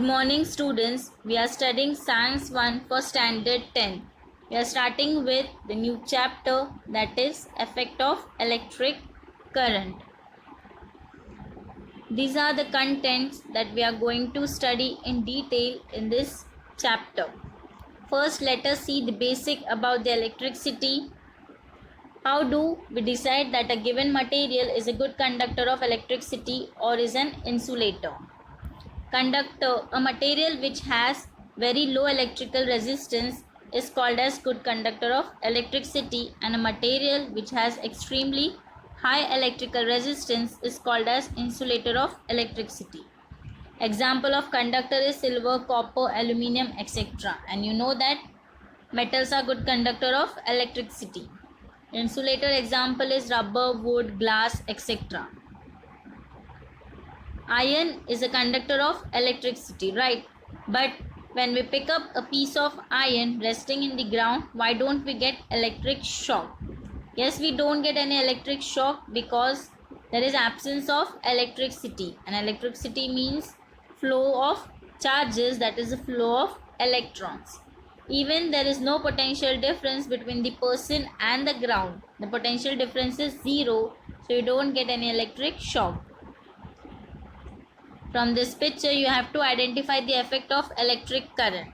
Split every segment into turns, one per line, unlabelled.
morning students, we are studying Science 1 for Standard 10. We are starting with the new chapter, that is Effect of Electric Current. These are the contents that we are going to study in detail in this chapter. First, let us see the basic about the electricity. How do we decide that a given material is a good conductor of electricity or is an insulator? Conductor, a material which has very low electrical resistance, is called as good conductor of electricity, and a material which has extremely high electrical resistance is called as insulator of electricity. Example of conductor is silver, copper, aluminium, etc. And you know that metals are good conductor of electricity. Insulator example is rubber, wood, glass, etc. Iron is a conductor of electricity, right? But when we pick up a piece of iron resting in the ground, why don't we get electric shock? Yes, we don't get any electric shock because there is absence of electricity, and electricity means flow of charges, that is the flow of electrons. Even there is no potential difference between the person and the ground. The potential difference is zero, so you don't get any electric shock. From this picture, you have to identify the effect of electric current.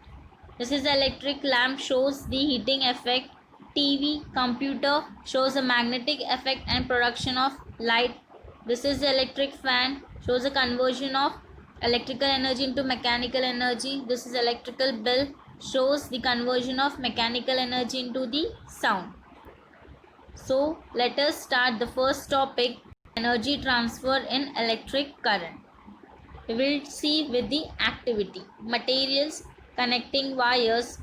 This is electric lamp, shows the heating effect. TV, computer shows a magnetic effect and production of light. This is the electric fan, shows a conversion of electrical energy into mechanical energy. This is electrical bell, shows the conversion of mechanical energy into the sound. So let us start the first topic, energy transfer in electric current. We will see with the activity. Materials, connecting wires,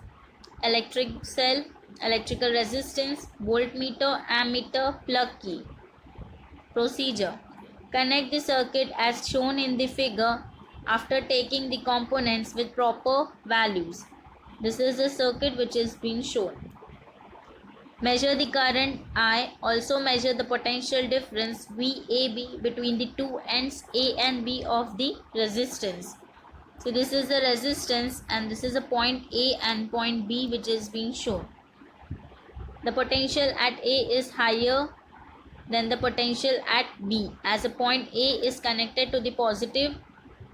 electric cell, electrical resistance, voltmeter, ammeter, plug key. Procedure. Connect the circuit as shown in the figure after taking the components with proper values. This is the circuit which is being shown. Measure the current I. Also measure the potential difference VAB between the two ends A and B of the resistance. So this is the resistance and this is a point A and point B which is being shown. The potential at A is higher than the potential at B, as a point A is connected to the positive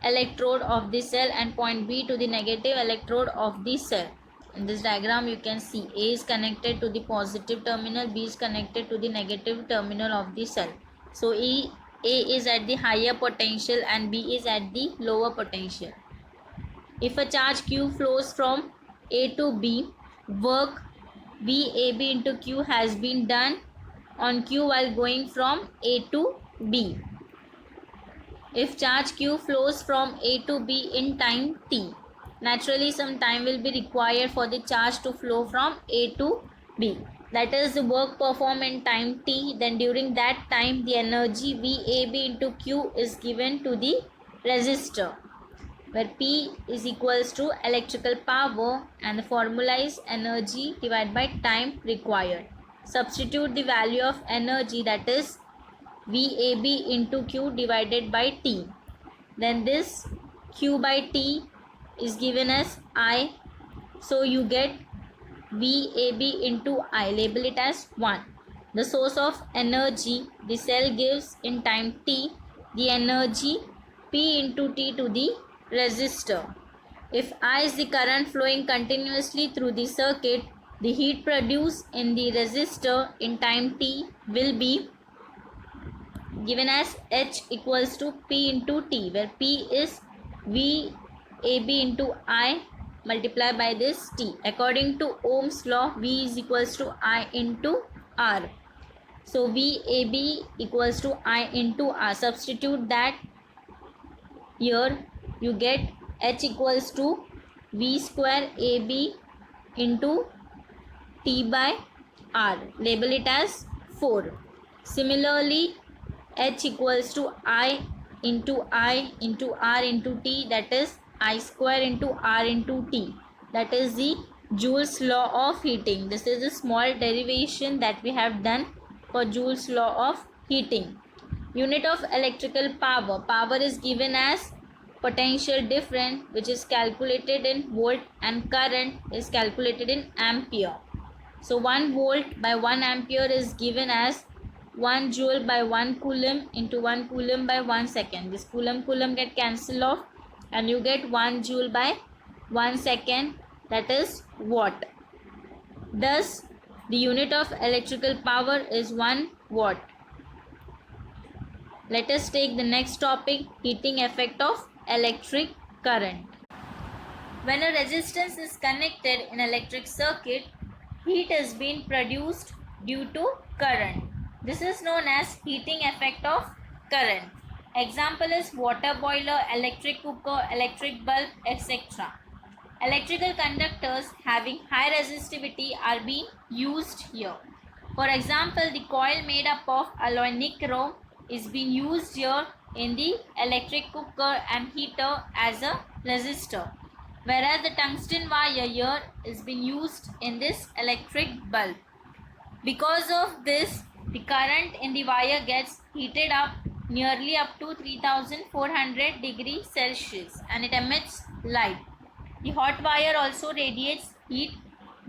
electrode of the cell and point B to the negative electrode of the cell. In this diagram you can see A is connected to the positive terminal, B is connected to the negative terminal of the cell. So A is at the higher potential and B is at the lower potential. If a charge Q flows from A to B, work VAB into Q has been done on Q while going from A to B. If charge Q flows from A to B in time t, naturally some time will be required for the charge to flow from A to B. That is the work performed in time t. Then during that time the energy VAB into Q is given to the resistor, where P is equals to electrical power and the formula is energy divided by time required. Substitute the value of energy, that is VAB into Q divided by T. Then this Q by T is given as I. So you get VAB into I. Label it as 1. The source of energy the cell gives in time T, the energy P into T to the resistor. If I is the current flowing continuously through the circuit, the heat produced in the resistor in time T will be given as H equals to P into T, where P is VAB into I multiplied by this T. According to Ohm's law, V is equals to I into R. So VAB equals to I into R. Substitute that here, you get H equals to V square AB into T by R. Label it as 4. Similarly, H equals to I into R into T, that is I square into R into T. That is the Joule's law of heating. This is a small derivation that we have done for Joule's law of heating. Unit of electrical power. Power is given as potential difference, which is calculated in volt, and current is calculated in ampere. So 1 volt by 1 ampere is given as 1 joule by 1 coulomb into 1 coulomb by 1 second. This coulomb get cancelled off and you get 1 joule by 1 second, that is watt. Thus, the unit of electrical power is 1 watt. Let us take the next topic, heating effect of electric current. When a resistance is connected in electric circuit, heat is being produced due to current. This is known as heating effect of current. Example is water boiler, electric cooker, electric bulb, etc. Electrical conductors having high resistivity are being used here. For example, the coil made up of alloy nichrome is being used here in the electric cooker and heater as a resistor, whereas the tungsten wire here is being used in this electric bulb. Because of this, the current in the wire gets heated up nearly up to 3400 degrees Celsius and it emits light. The hot wire also radiates heat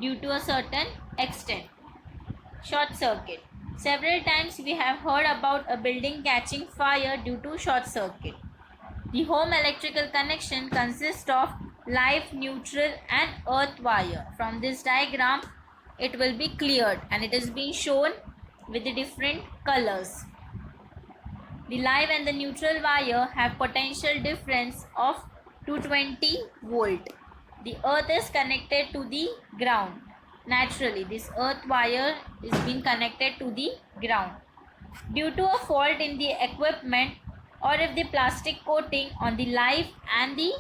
due to a certain extent. Short circuit. Several times we have heard about a building catching fire due to short circuit. The home electrical connection consists of live, neutral and earth wire. From this diagram, it will be cleared and it is being shown with the different colors. The live and the neutral wire have potential difference of 220 volt. The earth is connected to the ground. Naturally, this earth wire is being connected to the ground. Due to a fault in the equipment or if the plastic coating on the live and the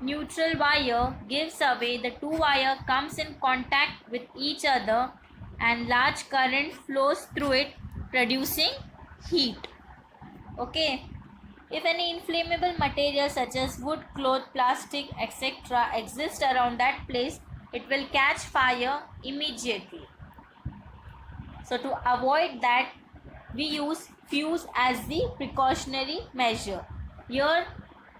neutral wire gives away, the two wire comes in contact with each other and large current flows through it, producing heat. Okay. If any inflammable material such as wood, cloth, plastic, etc. exists around that place, it will catch fire immediately. So to avoid that, we use fuse as the precautionary measure. Here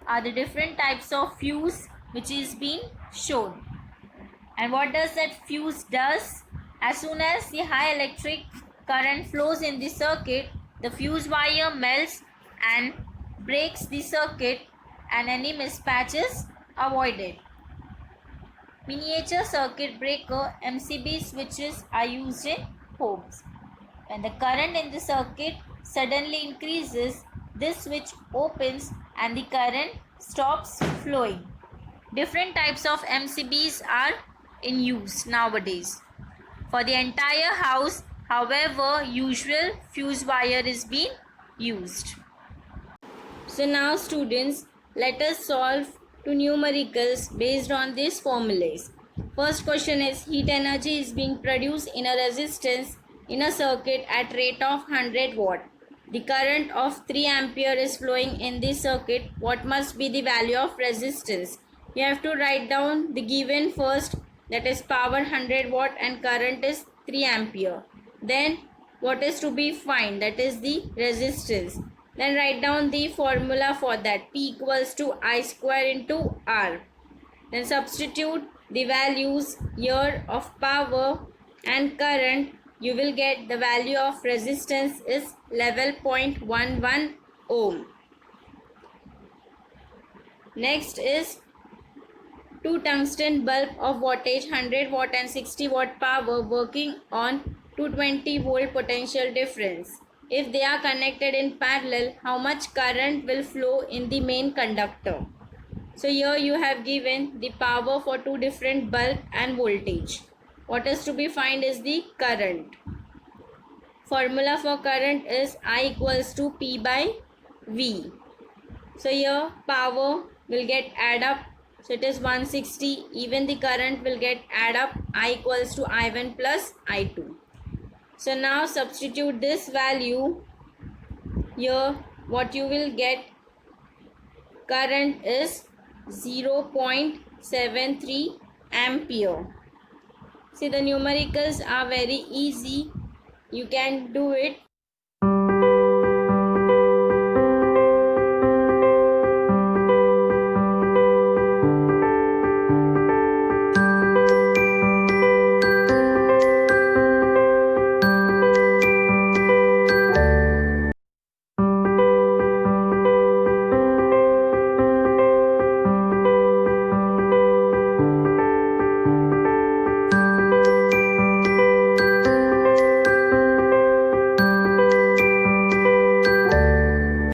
are the different types of fuse which is being shown. And what does that fuse does? As soon as the high electric current flows in the circuit, the fuse wire melts and breaks the circuit and any mismatch is avoided. Miniature circuit breaker MCB switches are used in homes. When the current in the circuit suddenly increases, this switch opens and the current stops flowing. Different types of MCBs are in use nowadays. For the entire house, however, usual fuse wire is being used. So now students, let us solve two numericals based on these formulas. First question is, heat energy is being produced in a resistance in a circuit at rate of 100 watt. The current of 3 ampere is flowing in this circuit. What must be the value of resistance? You have to write down the given first, that is power 100 watt and current is 3 ampere. Then what is to be find, that is the resistance. Then write down the formula for that, P equals to I square into R. Then substitute the values here of power and current. You will get the value of resistance is 11.11 ohm. Next is two tungsten bulb of wattage 100 watt and 60 watt power working on 220 volt potential difference. If they are connected in parallel, how much current will flow in the main conductor? So here you have given the power for two different bulb and voltage. What is to be find is the current. Formula for current is I equals to P by V. So here power will get add up. So it is 160. Even the current will get add up. I equals to I1 plus I2. So now substitute this value here. What you will get, current is 0.73 ampere. See, the numericals are very easy. You can do it.